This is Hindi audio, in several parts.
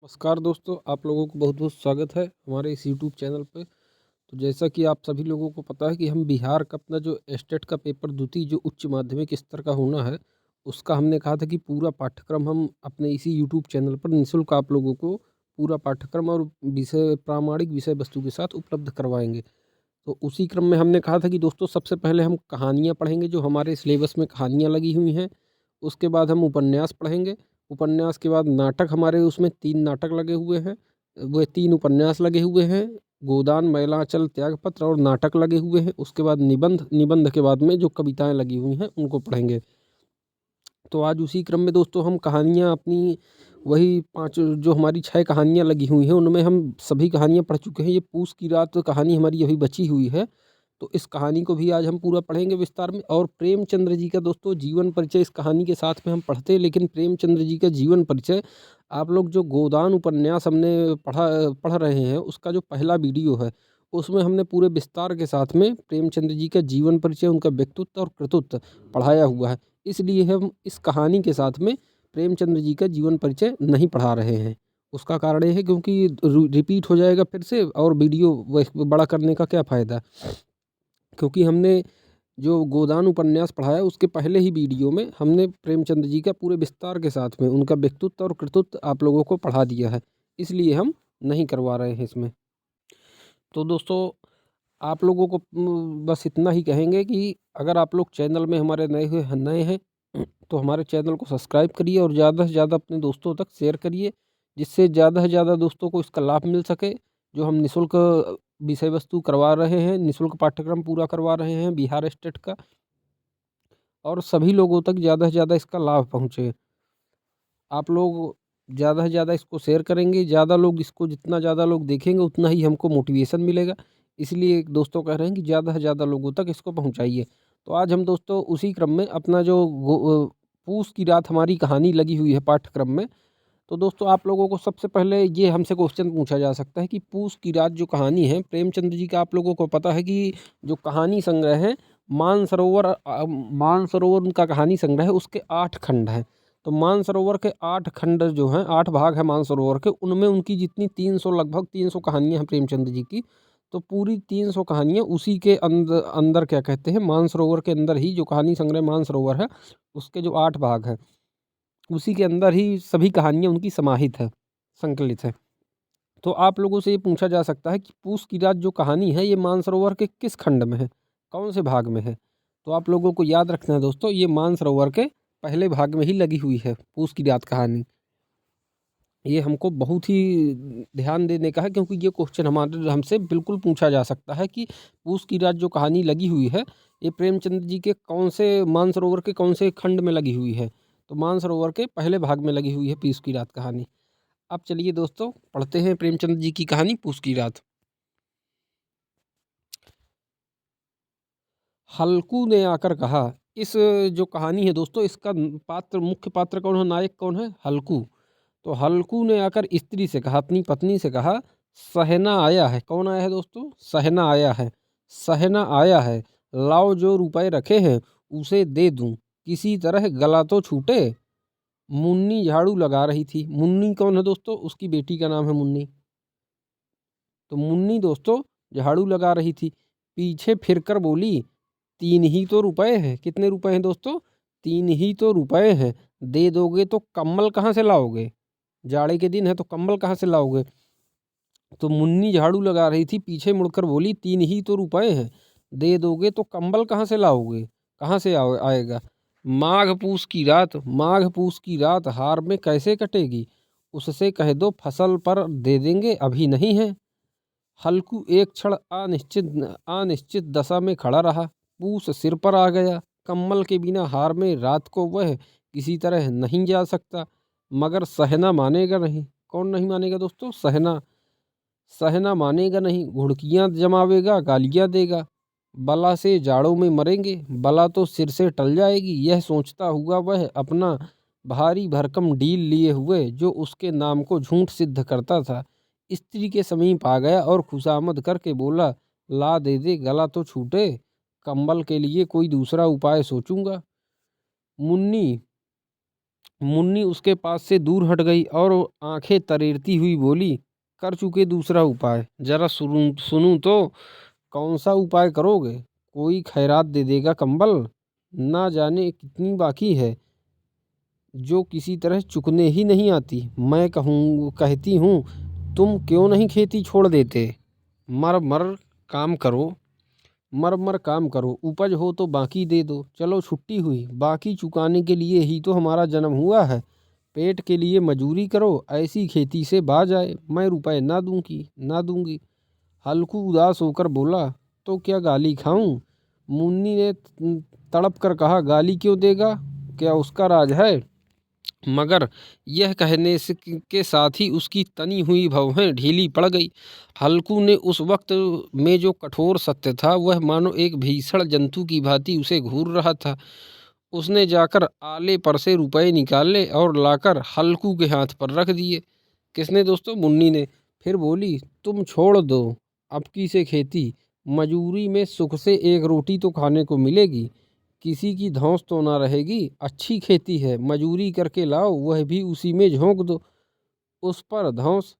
नमस्कार दोस्तों, आप लोगों को बहुत-बहुत स्वागत है हमारे इस यूट्यूब चैनल पे। तो जैसा कि आप सभी लोगों को पता है कि हम बिहार का अपना जो एस्टेट का पेपर द्वितीय जो उच्च माध्यमिक स्तर का होना है, उसका हमने कहा था कि पूरा पाठ्यक्रम हम अपने इसी यूट्यूब चैनल पर निःशुल्क आप लोगों को पूरा पाठ्यक्रम और विषय प्रामाणिक विषय वस्तु के साथ उपलब्ध करवाएँगे। तो उसी क्रम में हमने कहा था कि दोस्तों सबसे पहले हम कहानियाँ पढ़ेंगे, जो हमारे सिलेबस में कहानियाँ लगी हुई हैं। उसके बाद हम उपन्यास पढ़ेंगे। उपन्यास के बाद नाटक, हमारे उसमें 3 नाटक लगे हुए हैं। वो 3 उपन्यास लगे हुए हैं। गोदान, मैलांचल, त्यागपत्र और नाटक लगे हुए हैं। उसके बाद निबंध, निबंध के बाद में जो कविताएँ लगी हुई हैं उनको पढ़ेंगे। तो आज उसी क्रम में दोस्तों हम कहानियाँ अपनी वही 5 जो हमारी 6 कहानियाँ लगी हुई हैं, उनमें हम सभी कहानियाँ पढ़ चुके हैं। ये पूस की रात कहानी हमारी अभी बची हुई है। तो इस कहानी को भी आज हम पूरा पढ़ेंगे विस्तार में। और प्रेमचंद्र जी का दोस्तों जीवन परिचय इस कहानी के साथ में हम पढ़ते हैं, लेकिन प्रेमचंद्र जी का जीवन परिचय आप लोग जो गोदान उपन्यास हमने पढ़ रहे हैं, उसका जो पहला वीडियो है, उसमें हमने पूरे विस्तार के साथ में प्रेमचंद्र जी का जीवन परिचय, उनका व्यक्तित्व और कृतित्व पढ़ाया हुआ है। इसलिए हम इस कहानी के साथ में प्रेमचंद्र जी का जीवन परिचय नहीं पढ़ा रहे हैं। उसका कारण ये है क्योंकि रिपीट हो जाएगा फिर से, और वीडियो बड़ा करने का क्या फ़ायदा। क्योंकि हमने जो गोदान उपन्यास पढ़ा है, उसके पहले ही वीडियो में हमने प्रेमचंद्र जी का पूरे विस्तार के साथ में उनका व्यक्तित्व और कृतित्व आप लोगों को पढ़ा दिया है। इसलिए हम नहीं करवा रहे हैं इसमें। तो दोस्तों आप लोगों को बस इतना ही कहेंगे कि अगर आप लोग चैनल में हमारे नए हैं तो हमारे चैनल को सब्सक्राइब करिए और ज़्यादा से ज़्यादा अपने दोस्तों तक शेयर करिए, जिससे ज़्यादा से ज़्यादा दोस्तों को इसका लाभ मिल सके। जो हम निःशुल्क विषय वस्तु करवा रहे हैं, निःशुल्क पाठ्यक्रम पूरा करवा रहे हैं बिहार स्टेट का, और सभी लोगों तक ज़्यादा से ज़्यादा इसका लाभ पहुँचे। आप लोग ज़्यादा से ज़्यादा इसको शेयर करेंगे, ज़्यादा लोग इसको जितना ज़्यादा लोग देखेंगे उतना ही हमको मोटिवेशन मिलेगा। इसलिए दोस्तों कह रहे हैं कि ज़्यादा से ज़्यादा लोगों तक इसको पहुँचाइए। तो आज हम दोस्तों उसी क्रम में अपना जो पूस की रात हमारी कहानी लगी हुई है पाठ्यक्रम में। तो दोस्तों आप लोगों को सबसे पहले ये हमसे क्वेश्चन पूछा जा सकता है कि पूस की रात जो कहानी है प्रेमचंद जी का, आप लोगों को पता है कि जो कहानी संग्रह है मानसरोवर उनका कहानी संग्रह है, उसके 8 खंड हैं। तो मानसरोवर के 8 खंड जो हैं, 8 भाग हैं मानसरोवर के, उनमें उनकी जितनी 300 लगभग 300 कहानियाँ हैं प्रेमचंद जी की। तो पूरी 300 कहानियाँ उसी के अंदर क्या कहते हैं, मानसरोवर के अंदर ही जो कहानी संग्रह मानसरोवर है, उसके जो 8 भाग हैं, उसी के अंदर ही सभी कहानियाँ उनकी समाहित है, संकलित है। तो आप लोगों से ये पूछा जा सकता है कि पूस की रात जो कहानी है, ये मानसरोवर के किस खंड में है, कौन से भाग में है? तो आप लोगों को याद रखना है दोस्तों, ये मानसरोवर के पहले भाग में ही लगी हुई है पूस की रात कहानी। ये हमको बहुत ही ध्यान देने का है, क्योंकि ये क्वेश्चन हमारे हमसे बिल्कुल पूछा जा सकता है कि पूस की रात जो कहानी लगी हुई है, ये प्रेमचंद जी के कौन से मानसरोवर के कौन से खंड में लगी हुई है? तो मानसरोवर के पहले भाग में लगी हुई है पूस की रात कहानी। अब चलिए दोस्तों पढ़ते हैं प्रेमचंद जी की कहानी पूस की रात। हल्कू ने आकर कहा, इस जो कहानी है दोस्तों, इसका मुख्य पात्र कौन है, नायक कौन है? हल्कू। तो हल्कू ने आकर स्त्री से कहा, अपनी पत्नी से कहा, सहना आया है। कौन आया है दोस्तों? सहना आया है। सहना आया है, लाओ जो रुपए रखे हैं उसे दे दूं, किसी तरह गला तो छूटे। मुन्नी झाड़ू लगा रही थी। मुन्नी कौन है दोस्तों? उसकी बेटी का नाम है मुन्नी। तो मुन्नी दोस्तों झाड़ू लगा रही थी, पीछे फिरकर बोली, 3 ही तो रुपए हैं। कितने रुपए हैं दोस्तों? 3 ही तो रुपए हैं। दे दोगे तो कम्बल कहाँ से लाओगे? जाड़े के दिन है तो कम्बल कहाँ से लाओगे? तो मुन्नी झाड़ू लगा रही थी, पीछे मुड़कर बोली, 3 ही तो रुपए हैं। दे दोगे तो कम्बल कहाँ से लाओगे? कहाँ से आएगा? माघ पूस की रात हार में कैसे कटेगी? उससे कह दो फसल पर दे देंगे, अभी नहीं है। हल्कू एक क्षण अनिश्चित दशा में खड़ा रहा। पूस सिर पर आ गया। कम्बल के बिना हार में रात को वह किसी तरह नहीं जा सकता, मगर सहना मानेगा नहीं। कौन नहीं मानेगा दोस्तों? सहना। सहना मानेगा नहीं, घुड़कियां जमावेगा, गालियां देगा। बला से जाड़ों में मरेंगे, बला तो सिर से टल जाएगी, यह सोचता हुआ वह अपना भारी भरकम डील लिए हुए, जो उसके नाम को झूठ सिद्ध करता था, स्त्री के समीप आ गया और खुशामद करके बोला, ला दे दे, गला तो छूटे। कंबल के लिए कोई दूसरा उपाय सोचूंगा। मुन्नी मुन्नी उसके पास से दूर हट गई और आंखें तरेरती हुई बोली, कर चुके दूसरा उपाय, जरा सुनूं तो। कौन सा उपाय करोगे? कोई खैरात दे देगा कंबल? ना जाने कितनी बाकी है जो किसी तरह चुकने ही नहीं आती। मैं कहती हूँ तुम क्यों नहीं खेती छोड़ देते? मर मर काम करो, मर मर काम करो, उपज हो तो बाकी दे दो। चलो छुट्टी हुई, बाकी चुकाने के लिए ही तो हमारा जन्म हुआ है। पेट के लिए मजूरी करो, ऐसी खेती से बाज आए। मैं रुपए ना दूंगी। हल्कू उदास होकर बोला, तो क्या गाली खाऊं? मुन्नी ने तड़प कर कहा, गाली क्यों देगा? क्या उसका राज है? मगर यह कहने से के साथ ही उसकी तनी हुई भौहें ढीली पड़ गई। हल्कू ने उस वक्त में जो कठोर सत्य था वह मानो एक भीषण जंतु की भांति उसे घूर रहा था। उसने जाकर आले पर से रुपए निकाले और लाकर हल्कू के हाथ पर रख दिए। किसने दोस्तों? मुन्नी ने। फिर बोली, तुम छोड़ दो अबकी से खेती। मजूरी में सुख से एक रोटी तो खाने को मिलेगी, किसी की धौंस तो ना रहेगी। अच्छी खेती है, मजूरी करके लाओ, वह भी उसी में झोंक दो, उस पर धौंस।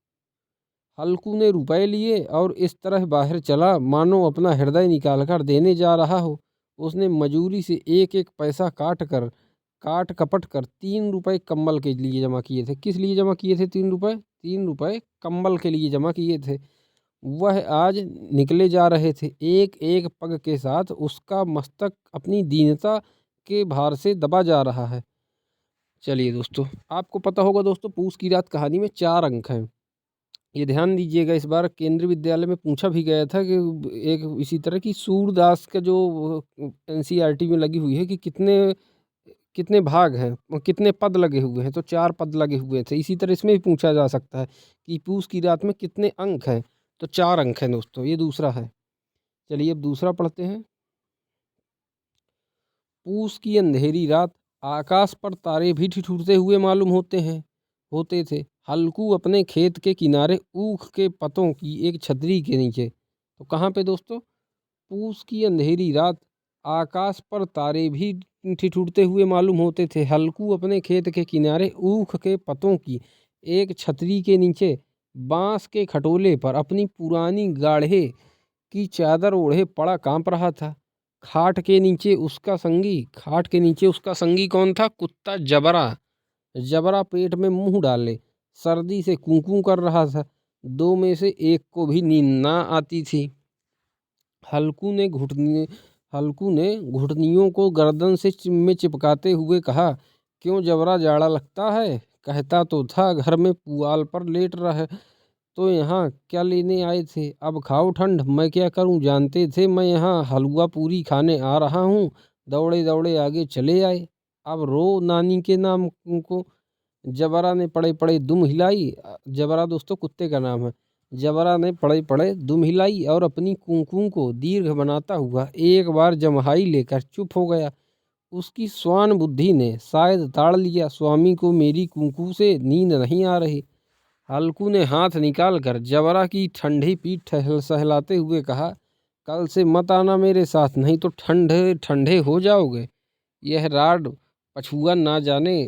हल्कू ने रुपए लिए और इस तरह बाहर चला मानो अपना हृदय निकाल कर देने जा रहा हो। उसने मजूरी से एक एक पैसा काट कपट कर 3 रुपए कंबल के लिए जमा किए थे। किस लिए जमा किए थे 3 रुपए? 3 रुपए कंबल के लिए जमा किए थे। वह आज निकले जा रहे थे। एक एक पग के साथ उसका मस्तक अपनी दीनता के भार से दबा जा रहा है। चलिए दोस्तों, आपको पता होगा दोस्तों, पूस की रात कहानी में 4 अंक हैं। ये ध्यान दीजिएगा, इस बार केंद्रीय विद्यालय में पूछा भी गया था कि एक इसी तरह की सूरदास का जो एनसीईआरटी में लगी हुई है कि कितने कितने भाग हैं और कितने पद लगे हुए हैं, तो 4 पद लगे हुए थे। इसी तरह इसमें भी पूछा जा सकता है कि पूस की रात में कितने अंक हैं, तो 4 अंक हैं दोस्तों। ये दूसरा है। चलिए अब दूसरा पढ़ते हैं। पूस की अंधेरी रात, आकाश पर तारे भी ठिठुरते हुए मालूम होते थे। हल्कू अपने खेत के किनारे ऊख के पतों की एक छतरी के नीचे। तो कहाँ पे दोस्तों? पूस की अंधेरी रात, आकाश पर तारे भी ठिठुरते हुए मालूम होते थे। हल्कू अपने खेत के किनारे ऊख के पतों की एक छतरी के नीचे बांस के खटोले पर अपनी पुरानी गाढ़े की चादर ओढ़े पड़ा कांप रहा था। खाट के नीचे उसका संगी कौन था? कुत्ता जबरा। जबरा पेट में मुंह डाले सर्दी से कूं कर रहा था। 2 में से एक को भी नींद ना आती थी। हल्कू ने घुटनियों को गर्दन से में चिपकाते हुए कहा, क्यों जबरा, जाड़ा लगता है? कहता तो था घर में पुआल पर लेट रहा, तो यहाँ क्या लेने आए थे? अब खाओ ठंड, मैं क्या करूं? जानते थे मैं यहाँ हलवा पूरी खाने आ रहा हूँ। दौड़े दौड़े आगे चले आए। अब रो नानी के नाम को। जबरा ने पड़े पड़े दुम हिलाई। जबरा दोस्तों कुत्ते का नाम है। जबरा ने पड़े पड़े दुम हिलाई और अपनी कूं को दीर्घ बनाता हुआ एक बार जमहाई लेकर चुप हो गया। उसकी स्वान बुद्धि ने शायद ताड़ लिया, स्वामी को मेरी कूं से नींद नहीं आ रही। हल्कू ने हाथ निकाल कर जबरा की ठंडी पीठ सहलाते हुए कहा, कल से मत आना मेरे साथ, नहीं तो ठंडे ठंडे हो जाओगे। यह राड पछुआ ना जाने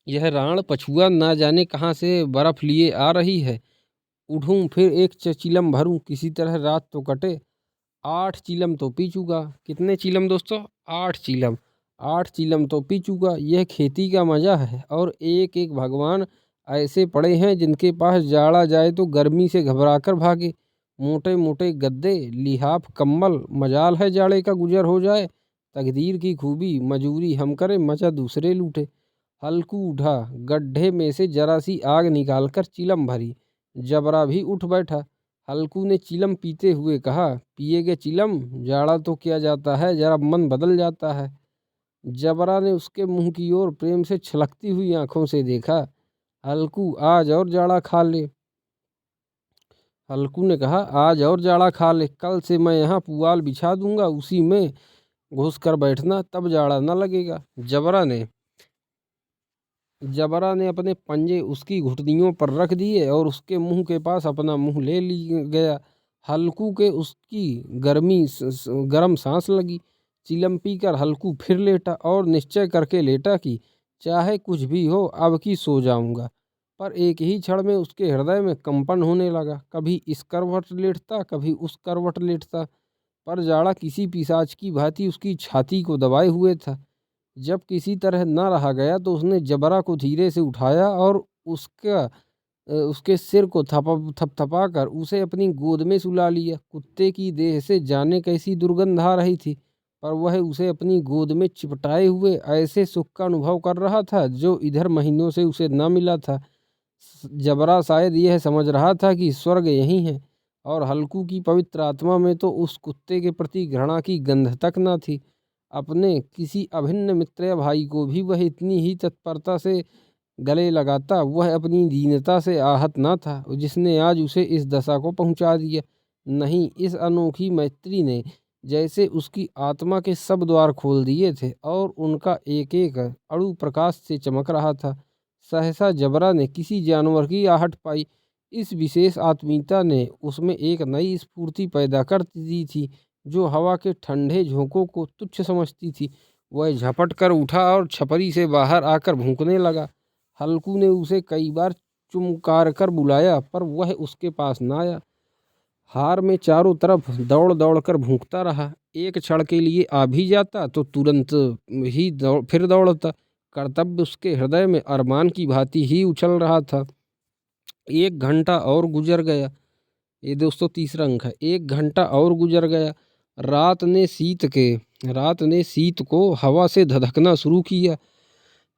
यह राण पछुआ ना जाने कहाँ से बर्फ लिए आ रही है। उठूं फिर एक चिलम भरूं, किसी तरह रात तो कटे। 8 चीलम तो पी चूका। कितने चीलम दोस्तों? 8 चीलम। 8 चीलम तो पी चूका। यह खेती का मजा है। और एक एक भगवान ऐसे पड़े हैं जिनके पास जाड़ा जाए तो गर्मी से घबराकर भागे। मोटे मोटे गद्दे, लिहाफ, कंबल, मजाल है जाड़े का गुजर हो जाए। तकदीर की खूबी, मजूरी हम करें, मजा दूसरे लूटे। हल्कू उठा, गड्ढे में से जरा सी आग निकालकर चिलम भरी। जबरा भी उठ बैठा। हल्कू ने चिलम पीते हुए कहा, पिएगे चिलम? जाड़ा तो क्या जाता है, जरा मन बदल जाता है। जबरा ने उसके मुंह की ओर प्रेम से छलकती हुई आंखों से देखा। हल्कू, आज और जाड़ा खा ले। हल्कू ने कहा, आज और जाड़ा खा ले। कल से मैं यहाँ पुआल बिछा दूंगा, उसी में घुस कर बैठना, तब जाड़ा न लगेगा। जबरा ने अपने पंजे उसकी घुटनियों पर रख दिए और उसके मुंह के पास अपना मुंह ले गया। हल्कू के उसकी गर्म सांस लगी। चिलम पीकर हल्कू फिर लेटा और निश्चय करके लेटा कि चाहे कुछ भी हो अब की सो जाऊंगा। पर एक ही क्षण में उसके हृदय में कंपन होने लगा। कभी इस करवट लेटता, कभी उस करवट लेटता, पर जाड़ा किसी पिशाच की भांति उसकी छाती को दबाए हुए था। जब किसी तरह न रहा गया तो उसने जबरा को धीरे से उठाया और उसके सिर को थपथपा कर उसे अपनी गोद में सुला लिया। कुत्ते की देह से जाने कैसी दुर्गंध आ रही थी, पर वह उसे अपनी गोद में चिपटाए हुए ऐसे सुख का अनुभव कर रहा था जो इधर महीनों से उसे न मिला था। जबरा शायद यह समझ रहा था कि स्वर्ग यही है, और हल्कू की पवित्र आत्मा में तो उस कुत्ते के प्रति घृणा की गंध तक न थी। अपने किसी अभिन्न मित्र या भाई को भी वह इतनी ही तत्परता से गले लगाता। वह अपनी दीनता से आहत न था जिसने आज उसे इस दशा को पहुंचा दिया। नहीं, इस अनोखी मैत्री ने जैसे उसकी आत्मा के सब द्वार खोल दिए थे और उनका एक एक अणु प्रकाश से चमक रहा था। सहसा जबरा ने किसी जानवर की आहट पाई। इस विशेष आत्मीयता ने उसमें एक नई स्फूर्ति पैदा कर दी थी जो हवा के ठंडे झोंकों को तुच्छ समझती थी। वह झपट कर उठा और छपरी से बाहर आकर भूंकने लगा। हल्कू ने उसे कई बार चुमकार कर बुलाया, पर वह उसके पास न आया। हार में चारों तरफ दौड़ दौड़ कर भूंकता रहा। एक क्षण के लिए आ भी जाता तो तुरंत ही फिर दौड़ता। कर्तव्य उसके हृदय में अरमान की भांति ही उछल रहा था। 1 घंटा और गुजर गया। ये दोस्तों तीसरा अंक है। 1 घंटा और गुजर गया। रात ने शीत को हवा से धधकना शुरू किया।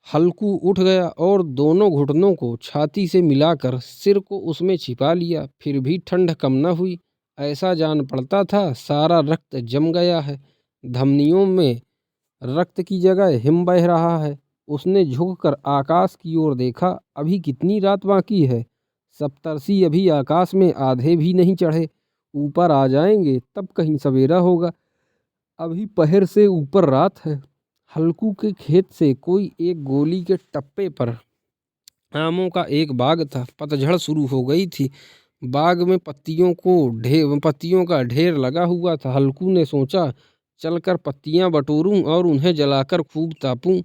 हल्कू उठ गया और दोनों घुटनों को छाती से मिलाकर सिर को उसमें छिपा लिया। फिर भी ठंड कम न हुई। ऐसा जान पड़ता था सारा रक्त जम गया है, धमनियों में रक्त की जगह हिम बह रहा है। उसने झुककर आकाश की ओर देखा। अभी कितनी रात बाकी है? सप्तर्षि अभी आकाश में आधे भी नहीं चढ़े। ऊपर आ जाएंगे तब कहीं सवेरा होगा। अभी पहर से ऊपर रात है। हल्कू के खेत से कोई एक गोली के टप्पे पर आमों का एक बाग था। पतझड़ शुरू हो गई थी। बाग में पत्तियों का ढेर लगा हुआ था। हल्कू ने सोचा, चलकर पत्तियां बटोरूं और उन्हें जलाकर खूब तापूं।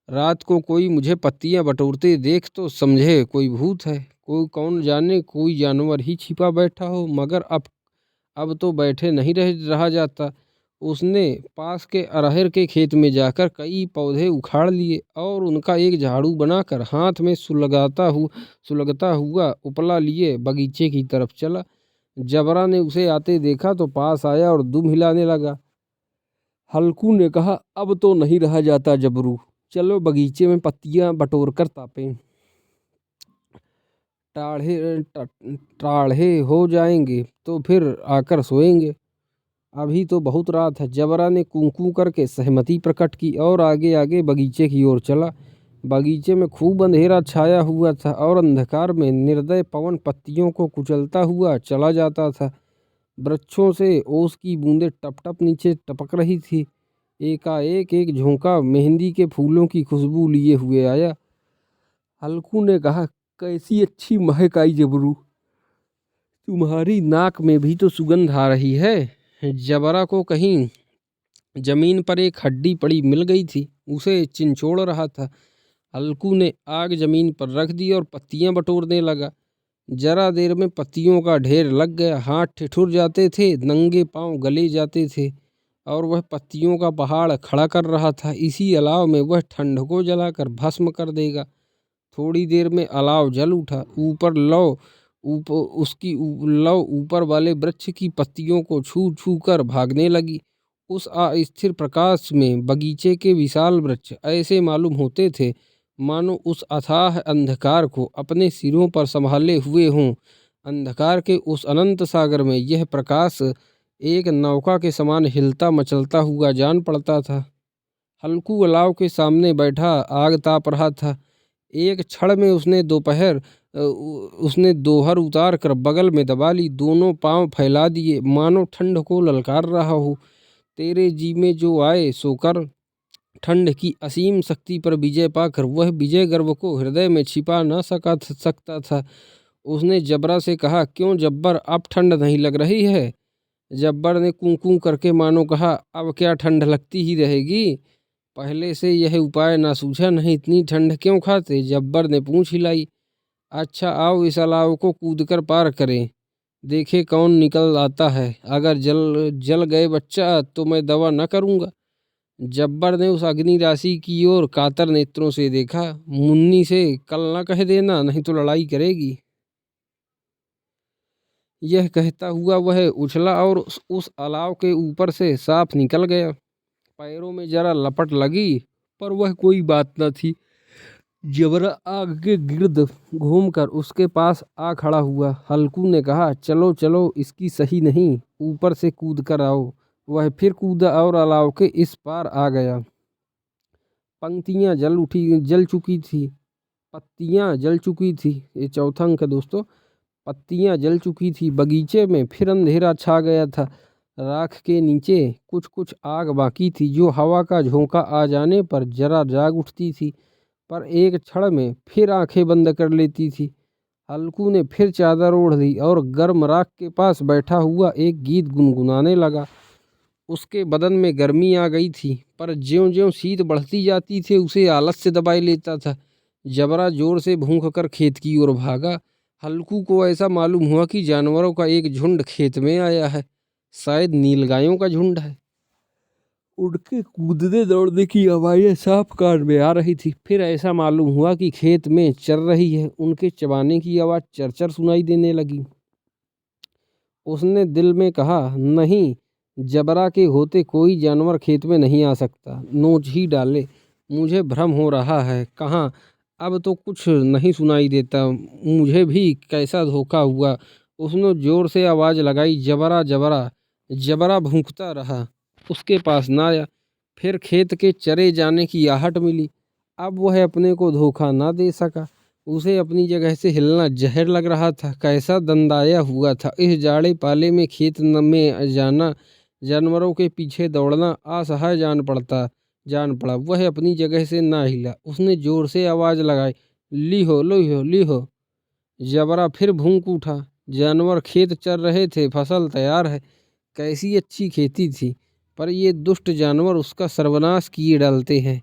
रात को कोई मुझे पत्तियां बटोरते देख तो समझे कोई भूत है, कोई कौन जाने कोई जानवर ही छिपा बैठा हो। मगर अब तो बैठे नहीं रहा जाता। उसने पास के अरहर के खेत में जाकर कई पौधे उखाड़ लिए और उनका एक झाड़ू बनाकर हाथ में सुलगता हुआ उपला लिए बगीचे की तरफ चला। जबरा ने उसे आते देखा तो पास आया और दुम हिलाने लगा। हल्कू ने कहा, अब तो नहीं रहा जाता जबरू, चलो बगीचे में पत्तियां बटोर कर तापें। टाढ़े हो जाएंगे तो फिर आकर सोएंगे। अभी तो बहुत रात है। जबरा ने कूं करके सहमति प्रकट की और आगे आगे बगीचे की ओर चला। बगीचे में खूब अंधेरा छाया हुआ था और अंधकार में निर्दय पवन पत्तियों को कुचलता हुआ चला जाता था। वृक्षों से ओस की बूंदें टप टप नीचे टपक रही थी। एकाएक एक झोंका मेहंदी के फूलों की खुशबू लिए हुए आया। हल्कू ने कहा, कैसी अच्छी महक आई जबरू, तुम्हारी नाक में भी तो सुगंध आ रही है। जबरा को कहीं जमीन पर एक हड्डी पड़ी मिल गई थी, उसे चिंचोड़ रहा था। हल्कू ने आग जमीन पर रख दी और पत्तियां बटोरने लगा। जरा देर में पत्तियों का ढेर लग गया। हाथ ठिठुर जाते थे, नंगे पांव गले जाते थे और वह पत्तियों का पहाड़ खड़ा कर रहा था। इसी अलाव में वह ठंड को जलाकर भस्म कर देगा। थोड़ी देर में अलाव जल उठा। उसकी लौ ऊपर वाले वृक्ष की पत्तियों को छू छू कर भागने लगी। उस अस्थिर प्रकाश में बगीचे के विशाल वृक्ष ऐसे मालूम होते थे मानो उस अथाह अंधकार को अपने सिरों पर संभाले हुए हों। अंधकार के उस अनंत सागर में यह प्रकाश एक नौका के समान हिलता मचलता हुआ जान पड़ता था। हल्कू अलाव के सामने बैठा आग ताप रहा था। एक क्षण में उसने दोहर उतार कर बगल में दबा ली, दोनों पांव फैला दिए मानो ठंड को ललकार रहा हो। तेरे जी में जो आए सो कर। ठंड की असीम शक्ति पर विजय पाकर वह विजय गर्व को हृदय में छिपा न सकता था। उसने जबरा से कहा, क्यों जब्बर, अब ठंड नहीं लग रही है? जब्बर ने कूं कूं करके मानो कहा, अब क्या ठंड लगती ही रहेगी। पहले से यह उपाय ना सूझा, नहीं इतनी ठंड क्यों खाते। जब्बर ने पूंछ हिलाई। अच्छा आओ इस अलाव को कूदकर पार करें, देखे कौन निकल आता है। अगर जल जल गए बच्चा तो मैं दवा न करूँगा। जब्बर ने उस अग्नि राशि की ओर कातर नेत्रों से देखा। मुन्नी से कल न कह देना, नहीं तो लड़ाई करेगी। यह कहता हुआ वह उछला और उस अलाव के ऊपर से साफ निकल गया। पैरों में जरा लपट लगी, पर वह कोई बात न थी। जबरा आग के गिर्द घूमकर उसके पास आ खड़ा हुआ। हल्कू ने कहा, चलो चलो, इसकी सही नहीं, ऊपर से कूद कर आओ। वह फिर कूदा और अलाव के इस पार आ गया। पंक्तियां जल चुकी थी, पत्तियां जल चुकी थी। ये चौथा अंक है दोस्तों। पत्तियां जल चुकी थी। बगीचे में फिर अंधेरा छा गया था। राख के नीचे कुछ कुछ आग बाकी थी, जो हवा का झोंका आ जाने पर जरा जाग उठती थी, पर एक क्षण में फिर आंखें बंद कर लेती थी। हल्कू ने फिर चादर ओढ़ ली और गर्म राख के पास बैठा हुआ एक गीत गुनगुनाने लगा। उसके बदन में गर्मी आ गई थी, पर ज्यों-ज्यों शीत बढ़ती जाती थी उसे आलस्य दबाए लेता था। जबरा जोर से भूंक कर खेत की ओर भागा। हल्कू को ऐसा मालूम हुआ कि जानवरों का एक झुंड खेत में आया है, शायद नीलगायों का झुंड है। उनके कूदने दौड़ने की आवाज़ें साफ कान में आ रही थी। फिर ऐसा मालूम हुआ कि खेत में चर रही है। उनके चबाने की आवाज़ चरचर सुनाई देने लगी। उसने दिल में कहा, नहीं, जबरा के होते कोई जानवर खेत में नहीं आ सकता। नोच ही डाले, मुझे भ्रम हो रहा है। कहाँ, अब तो कुछ नहीं सुनाई देता। मुझे भी कैसा धोखा हुआ। उसने जोर से आवाज़ लगाई, जबरा जबरा। जबरा भूंकता रहा, उसके पास ना आया। फिर खेत के चरे जाने की आहट मिली। अब वह अपने को धोखा ना दे सका। उसे अपनी जगह से हिलना जहर लग रहा था। कैसा दंदाया हुआ था। इस जाड़े पाले में खेत में जाना, जानवरों के पीछे दौड़ना असहाय जान पड़ा। वह अपनी जगह से ना हिला। उसने जोर से आवाज़ लगाई, लीहो लीहो लीहो। जबरा फिर भूंक उठा। जानवर खेत चर रहे थे, फसल तैयार है। कैसी अच्छी खेती थी, पर ये दुष्ट जानवर उसका सर्वनाश किए डालते हैं।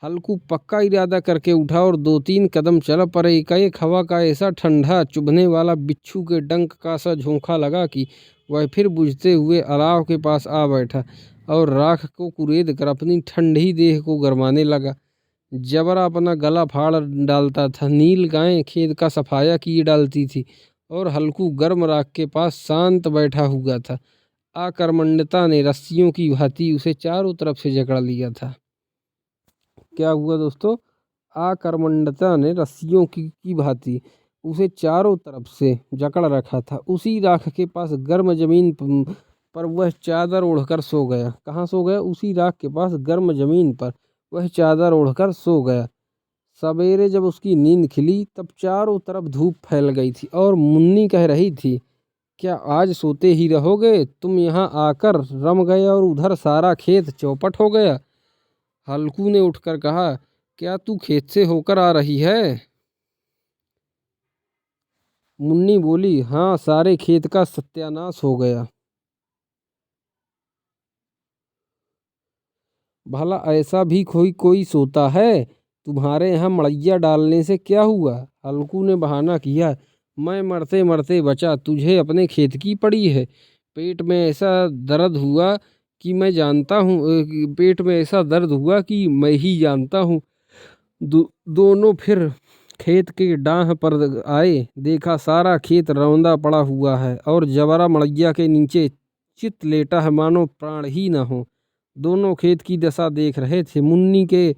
हल्कू पक्का इरादा करके उठा और 2-3 कदम चला, पर एकाएक हवा का ऐसा ठंडा चुभने वाला बिच्छू के डंक का सा झोंका लगा कि वह फिर बुझते हुए अलाव के पास आ बैठा और राख को कुरेद कर अपनी ठंडी देह को गरमाने लगा। जबरा अपना गला फाड़ डालता था। नील गायें खेत का सफाया किए डालती थी और हल्कू गर्म राख के पास शांत बैठा हुआ था। आकर्मण्यता ने रस्सियों की भांति उसे चारों तरफ से जकड़ लिया था। क्या हुआ दोस्तों? आकर्मण्यता ने रस्सियों की भांति उसे चारों तरफ से जकड़ रखा था। उसी राख के पास गर्म जमीन पर वह चादर ओढ़कर सो गया। कहाँ सो गया? उसी राख के पास गर्म जमीन पर वह चादर ओढ़कर सो गया। सवेरे जब उसकी नींद खिली तब चारों तरफ धूप फैल गई थी और मुन्नी कह रही थी, क्या आज सोते ही रहोगे? तुम यहाँ आकर रम गए और उधर सारा खेत चौपट हो गया। हल्कू ने उठकर कहा, क्या तू खेत से होकर आ रही है? मुन्नी बोली, हाँ, सारे खेत का सत्यानाश हो गया। भला ऐसा भी कोई सोता है? तुम्हारे यहाँ मड़ैया डालने से क्या हुआ? हल्कू ने बहाना किया, मैं मरते मरते बचा, तुझे अपने खेत की पड़ी है। पेट में ऐसा दर्द हुआ कि मैं जानता हूँ पेट में ऐसा दर्द हुआ कि मैं ही जानता हूँ। दोनों फिर खेत के डाह पर आए। देखा सारा खेत रौंदा पड़ा हुआ है और जबरा मड़ैया के नीचे चित लेटा है, मानो प्राण ही न हो। दोनों खेत की दशा देख रहे थे। मुन्नी के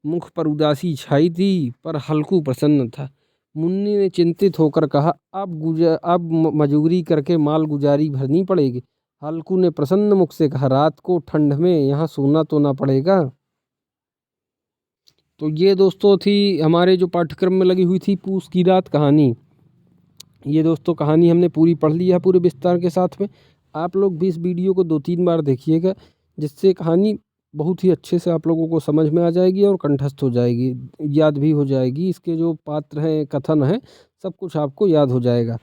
मुख पर उदासी छाई थी, पर हल्कू प्रसन्न था। मुन्नी ने चिंतित होकर कहा, अब मजूरी करके माल गुजारी भरनी पड़ेगी। हल्कू ने प्रसन्न मुख से कहा, रात को ठंड में यहाँ सोना तो ना पड़ेगा। तो ये दोस्तों थी हमारे जो पाठ्यक्रम में लगी हुई थी पूस की रात कहानी। ये दोस्तों कहानी हमने पूरी पढ़ ली है पूरे विस्तार के साथ में। आप लोग भी इस वीडियो को 2-3 बार देखिएगा, जिससे कहानी बहुत ही अच्छे से आप लोगों को समझ में आ जाएगी और कंठस्थ हो जाएगी, याद भी हो जाएगी। इसके जो पात्र हैं, कथन है, सब कुछ आपको याद हो जाएगा।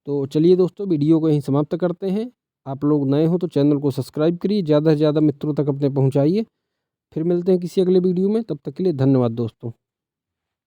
तो चलिए दोस्तों, वीडियो को यहीं समाप्त करते हैं। आप लोग नए हो तो चैनल को सब्सक्राइब करिए, ज़्यादा से ज़्यादा मित्रों तक अपने पहुँचाइए। फिर मिलते हैं किसी अगले वीडियो में, तब तक के लिए धन्यवाद दोस्तों।